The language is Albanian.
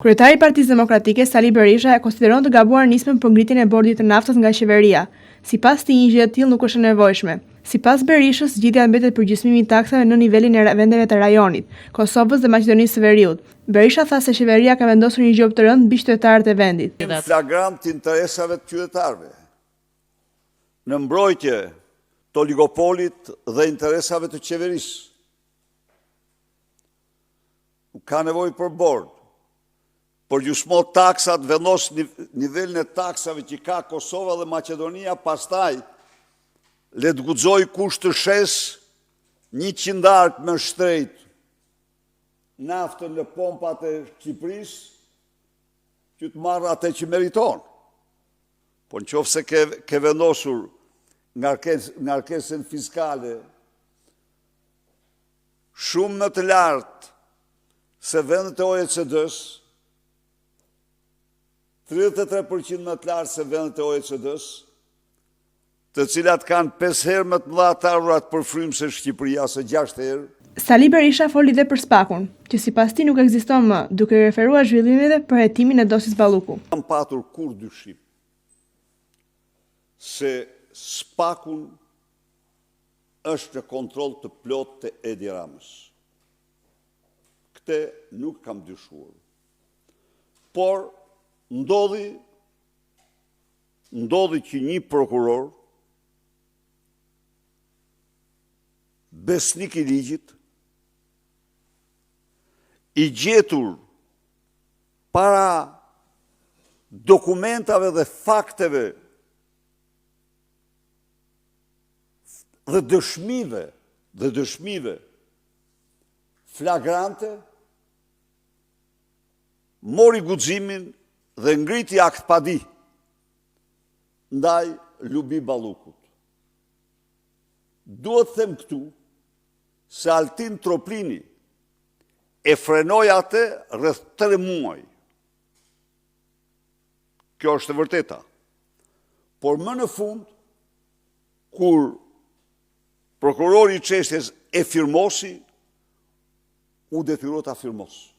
Kryetari i Partisë Demokratike, Sali Berisha, e konsideron të gabuar nismën për ngritjen e bordit të naftës nga qeveria. Sipas tij, një gjë e tillë nuk është e nevojshme. Sipas Berishës, zgjidhja mbetet për gjysmimin e taksave në nivelin e vendeve të rajonit, Kosovës dhe Maqedonisë së Veriut. Berisha tha se qeveria ka vendosur një gjop të rëndë mbi qytetarët e vendit. Flagrant të interesave të qytetarëve, në mbrojtje të oligopolit dhe interesave të qeverisë. Ka nevojë për bord, për gjysmo taksat, vendos nivelin e taksave që ka Kosova dhe Maqedonia, pastaj le të guxoj kush të shes 100 ark me shtrejt naftën në pompat e Shqipërisë, që të marrë atë që meriton. Po në qoftë se ke vendosur ngarkesën fiskale shumë më të lartë se vendet e OECD-s, 33% më të lartë se vendet e OECD-s, të cilat kanë 5 herë më të mëdha të ardhurat për frymë se Shqipëria, ose 6 herë. Sali Berisha foli dhe për Spakun, që sipas tij nuk ekziston më, duke referuar zhvillimeve për hetimin e Dosis Balluku. Kam patur kur dyshim se Spakun është në kontroll të plot të Edi Ramës. Këtë nuk kam dyshuar. Por ndodhi që një prokuror, besnik i ligjit, i gjetur para dokumentave dhe fakteve dhe dëshmive flagrante, mori guximin dhe ngriti akt padi ndaj Lubi Ballukut. Duhet të them këtu se Altin Troplini e frenoi atë rreth 3 muaj. Kjo është e vërteta. Por më në fund, kur prokurori i çështjes e firmosi, u detyroi ta firmos.